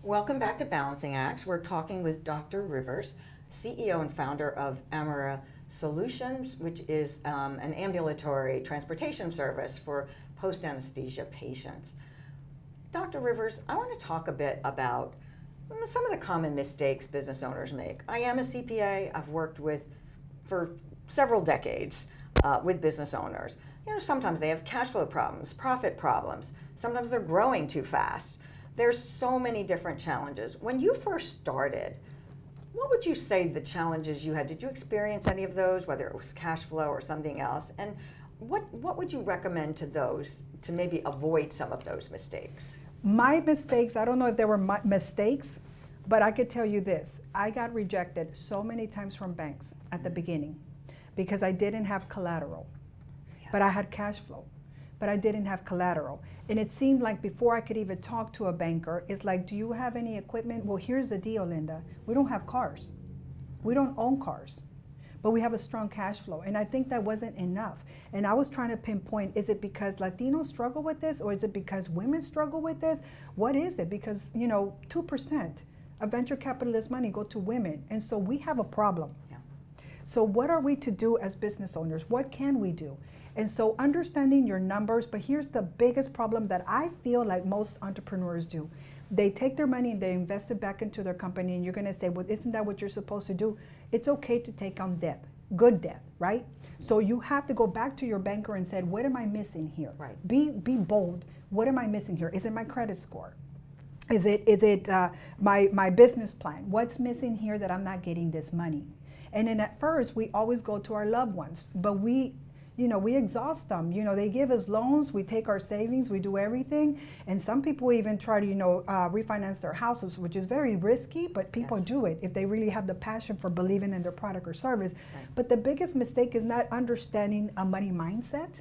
Welcome back to Balancing Acts. We're talking with Dr. Rivers, CEO and founder of Amera Solutions, which is an ambulatory transportation service for post-anesthesia patients. Dr. Rivers, I want to talk a bit about some of the common mistakes business owners make. I am a CPA. I've worked for several decades with business owners. Sometimes they have cash flow problems, profit problems. Sometimes they're growing too fast. There's so many different challenges. When you first started, what would you say the challenges you had? Did you experience any of those, whether it was cash flow or something else? And what would you recommend to those to maybe avoid some of those mistakes? My mistakes, I don't know if they were my mistakes, but I could tell you this. I got rejected so many times from banks at the beginning because I didn't have collateral, but I had cash flow, but I didn't have collateral. And it seemed like before I could even talk to a banker, it's like, do you have any equipment? Well, here's the deal, Linda. We don't have cars. We don't own cars, but we have a strong cash flow. And I think that wasn't enough. And I was trying to pinpoint, is it because Latinos struggle with this, or is it because women struggle with this? What is it? Because, 2% of venture capitalist money go to women. And so we have a problem. Yeah. So what are we to do as business owners? What can we do? And so understanding your numbers, but here's the biggest problem that I feel like most entrepreneurs do. They take their money and they invest it back into their company, and you're gonna say, well, isn't that what you're supposed to do? It's okay to take on debt, good debt, right? So you have to go back to your banker and say, what am I missing here? Right. Be bold. What am I missing here? Is it my credit score? Is it my business plan? What's missing here that I'm not getting this money? And then at first, we always go to our loved ones, but we exhaust them. They give us loans, we take our savings, we do everything. And some people even try to, refinance their houses, which is very risky, but people do it if they really have the passion for believing in their product or service. Right. But the biggest mistake is not understanding a money mindset,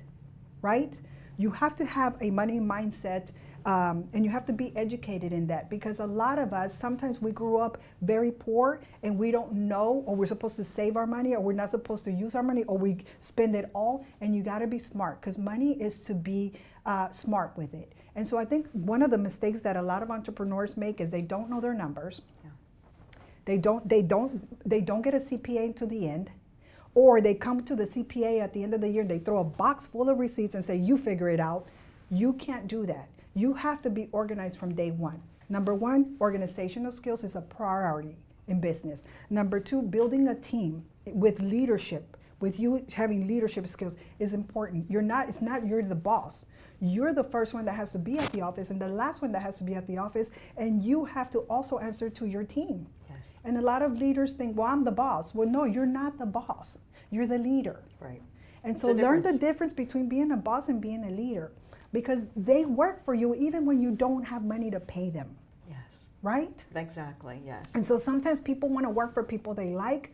right? You have to have a money mindset, and you have to be educated in that, because a lot of us, sometimes we grew up very poor and we don't know, or we're supposed to save our money, or we're not supposed to use our money, or we spend it all. And you got to be smart, because money is to be smart with it. And so I think one of the mistakes that a lot of entrepreneurs make is they don't know their numbers. Yeah. They don't get a CPA to the end. Or they come to the CPA at the end of the year, they throw a box full of receipts and say, you figure it out. You can't do that. You have to be organized from day one. Number one, organizational skills is a priority in business. Number two, building a team with leadership, with you having leadership skills is important. It's not you're the boss. You're the first one that has to be at the office and the last one that has to be at the office, and you have to also answer to your team. Yes. And a lot of leaders think, well, I'm the boss. Well, no, you're not the boss. You're the leader. Right. And so learn the difference between being a boss and being a leader, because they work for you even when you don't have money to pay them. Yes. Right? Exactly, yes. And so sometimes people want to work for people they like,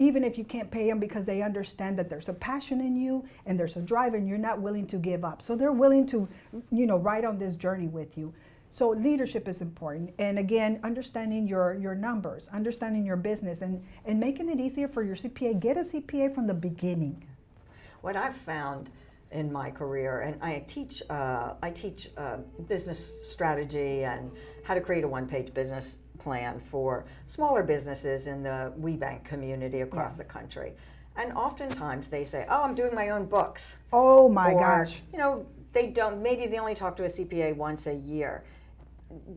even if you can't pay them, because they understand that there's a passion in you and there's a drive and you're not willing to give up. So they're willing to, ride on this journey with you. So leadership is important. And again, understanding your numbers, understanding your business, and making it easier for your CPA. Get a CPA from the beginning. What I've found in my career, and I teach business strategy and how to create a one-page business plan for smaller businesses in the WeBank community across the country. And oftentimes they say, oh, I'm doing my own books. Oh my gosh. Maybe they only talk to a CPA once a year.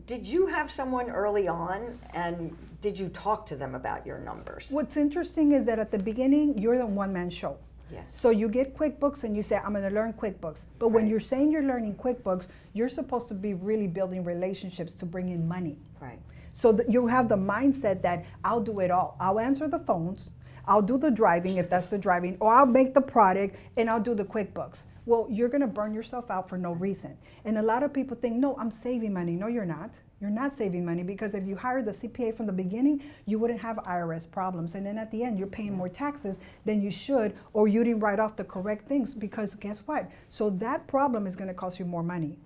Did you have someone early on, and did you talk to them about your numbers? What's interesting is that at the beginning, you're the one-man show. Yes. So you get QuickBooks and you say, I'm going to learn QuickBooks. But when you're saying you're learning QuickBooks, you're supposed to be really building relationships to bring in money. Right. So that you have the mindset that I'll do it all. I'll answer the phones, I'll do the driving if that's the driving, or I'll make the product and I'll do the QuickBooks. Well, you're going to burn yourself out for no reason. And a lot of people think, no, I'm saving money. No, you're not. You're not saving money, because if you hired the CPA from the beginning, you wouldn't have IRS problems. And then at the end, you're paying more taxes than you should, or you didn't write off the correct things, because guess what? So that problem is going to cost you more money.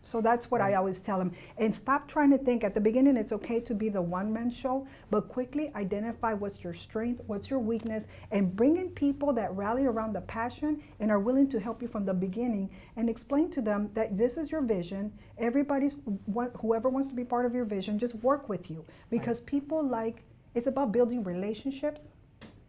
So that's what I always tell them. And stop trying to think. At the beginning, it's okay to be the one-man show, but quickly identify what's your strength, what's your weakness, and bring in people that rally around the passion and are willing to help you from the beginning and explain to them that this is your vision. Whoever wants to be part of your vision, just work with you. Because people it's about building relationships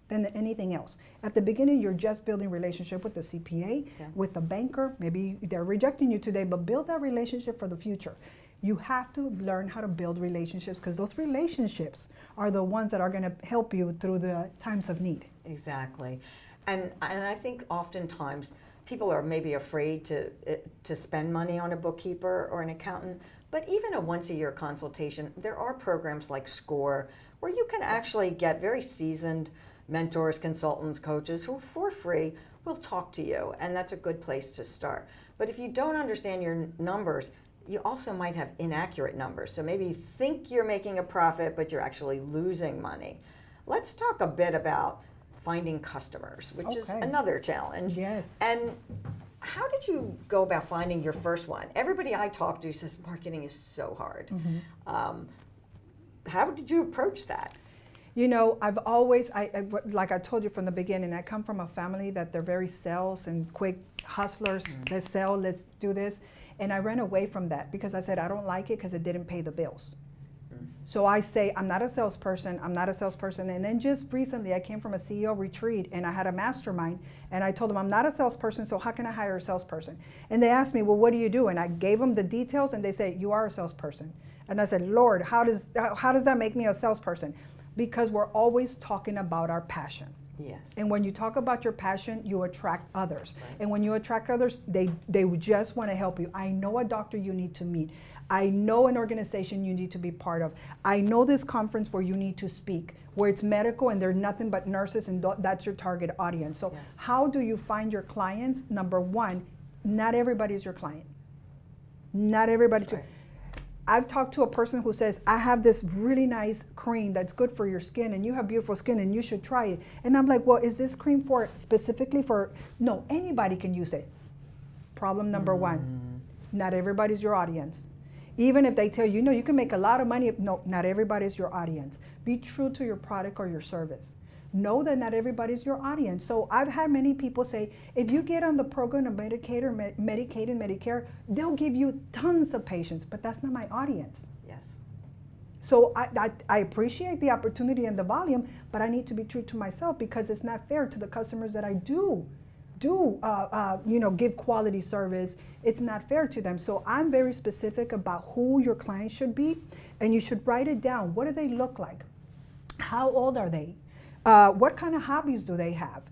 than anything else. At the beginning, you're just building relationship with the CPA, with the banker. Maybe they're rejecting you today, but build that relationship for the future. You have to learn how to build relationships because those relationships are the ones that are going to help you through the times of need. Exactly. And I think oftentimes people are maybe afraid to spend money on a bookkeeper or an accountant, but even a once-a-year consultation, there are programs like SCORE where you can actually get very seasoned mentors, consultants, coaches who for free will talk to you, and that's a good place to start. But if you don't understand your numbers, you also might have inaccurate numbers. So maybe you think you're making a profit, but you're actually losing money. Let's talk a bit about finding customers, which is another challenge. Yes. And how did you go about finding your first one? Everybody I talk to says marketing is so hard. How did you approach that? You know, I've always, like I told you from the beginning, I come from a family that they're very sales and quick hustlers. Let's sell, let's do this. And I ran away from that because I said, I don't like it because it didn't pay the bills. So I say, I'm not a salesperson, I'm not a salesperson. And then just recently, I came from a CEO retreat and I had a mastermind and I told them, I'm not a salesperson, so how can I hire a salesperson? And they asked me, well, what do you do? And I gave them the details and they say, you are a salesperson. And I said, Lord, how does that make me a salesperson? Because we're always talking about our passion. Yes. And when you talk about your passion, you attract others. Right. And when you attract others, they just want to help you. I know a doctor you need to meet. I know an organization you need to be part of. I know this conference where you need to speak, where it's medical and they're nothing but nurses and that's your target audience. So how do you find your clients? Number one, not everybody is your client. Not everybody. Right. I've talked to a person who says, I have this really nice cream that's good for your skin and you have beautiful skin and you should try it. And I'm like, well, is this cream specifically for, no, anybody can use it. Problem number one, not everybody's your audience. Even if they tell you, no, you can make a lot of money. No, not everybody's your audience. Be true to your product or your service. Know that not everybody's your audience. So I've had many people say, if you get on the program of Medicaid or Medicaid and Medicare, they'll give you tons of patients, but that's not my audience. Yes. So I appreciate the opportunity and the volume, but I need to be true to myself because it's not fair to the customers that I do give quality service. It's not fair to them. So I'm very specific about who your client should be, and you should write it down. What do they look like? How old are they? What kind of hobbies do they have?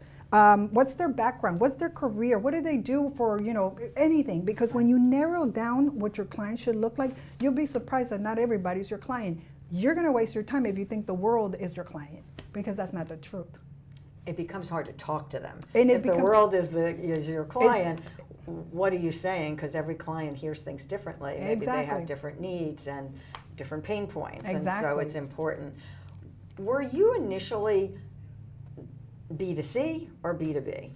What's their background? What's their career? What do they do for, anything? Because when you narrow down what your client should look like, you'll be surprised that not everybody's your client. You're going to waste your time if you think the world is your client, because that's not the truth. It becomes hard to talk to them. And if the world is your client, what are you saying? Because every client hears things differently. Maybe they have different needs and different pain points. And so it's important. Were you initially B2C or B2B?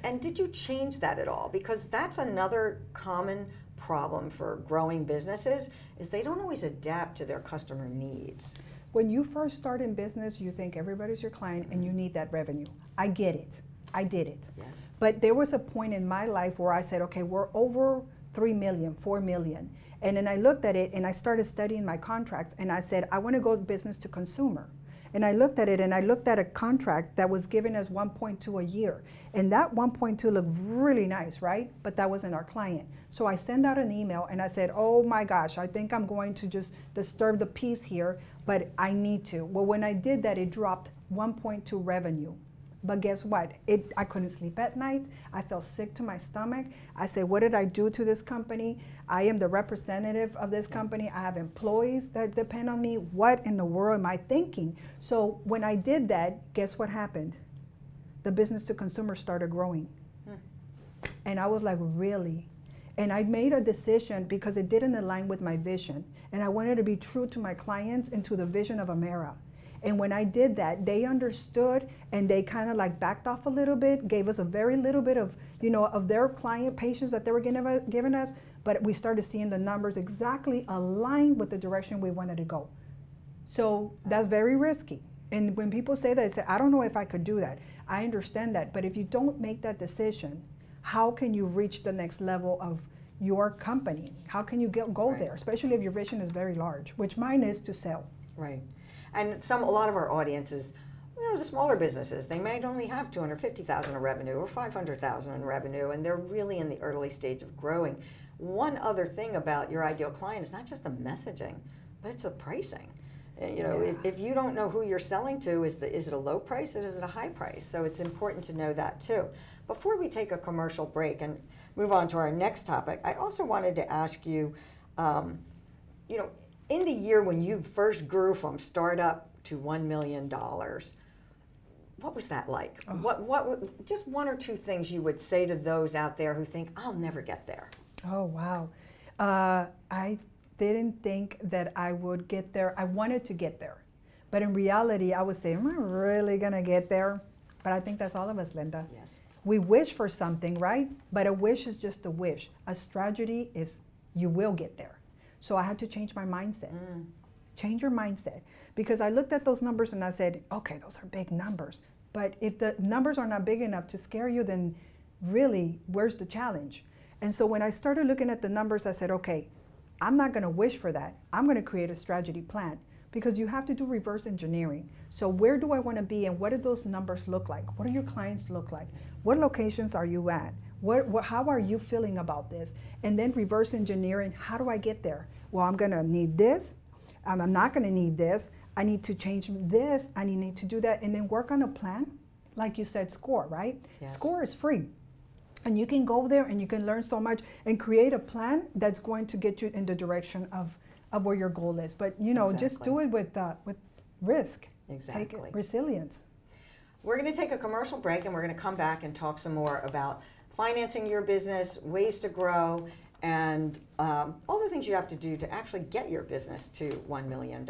And did you change that at all? Because that's another common problem for growing businesses, is they don't always adapt to their customer needs. When you first start in business, you think everybody's your client and you need that revenue. I get it. I did it. Yes. But there was a point in my life where I said, okay, we're over 3 million, 4 million. And then I looked at it and I started studying my contracts and I said, I want to go business to consumer. And I looked at it and I looked at a contract that was giving us 1.2 a year. And that 1.2 looked really nice, right? But that wasn't our client. So I sent out an email and I said, oh my gosh, I think I'm going to just disturb the peace here, but I need to. Well, when I did that, it dropped 1.2 revenue. But guess what? I couldn't sleep at night. I felt sick to my stomach. I said, what did I do to this company? I am the representative of this company. I have employees that depend on me. What in the world am I thinking? So when I did that, guess what happened? The business to consumer started growing. And I was like, really? And I made a decision because it didn't align with my vision. And I wanted to be true to my clients and to the vision of Amera. And when I did that, they understood and they kind of like backed off a little bit, gave us a very little bit of, of their client patients that they were giving us, but we started seeing the numbers exactly align with the direction we wanted to go. So that's very risky. And when people say that, they say, I don't know if I could do that. I understand that, but if you don't make that decision, how can you reach the next level of your company? How can you go there, especially if your vision is very large, which mine is to sell. Right. And a lot of our audiences, the smaller businesses, they might only have 250,000 in revenue or 500,000 in revenue, and they're really in the early stage of growing. One other thing about your ideal client is not just the messaging, but it's the pricing. If you don't know who you're selling to, is it a low price or is it a high price? So it's important to know that too. Before we take a commercial break and move on to our next topic, I also wanted to ask you, in the year when you first grew from startup to $1 million, what was that like? Oh. What just one or two things you would say to those out there who think, I'll never get there? Oh, wow. I didn't think that I would get there. I wanted to get there. But in reality, I would say, am I really going to get there? But I think that's all of us, Linda. Yes. We wish for something, right? But a wish is just a wish. A strategy is you will get there. So I had to change my mindset. Change your mindset. Because I looked at those numbers and I said, okay, those are big numbers. But if the numbers are not big enough to scare you, then really, where's the challenge? And so when I started looking at the numbers, I said, okay, I'm not going to wish for that. I'm going to create a strategy plan, because you have to do reverse engineering. So where do I want to be and what do those numbers look like? What do your clients look like? What locations are you at? How are you feeling about this? And then reverse engineering, how do I get there? Well, I'm going to need this. I'm not going to need this. I need to change this. I need to do that. And then work on a plan. Like you said, SCORE, right? Yes. SCORE is free. And you can go there and you can learn so much and create a plan that's going to get you in the direction of where your goal is. But, Exactly. Just do it with risk. Exactly. Take it, resilience. We're going to take a commercial break and we're going to come back and talk some more about financing your business, ways to grow, and all the things you have to do to actually get your business to $1 million.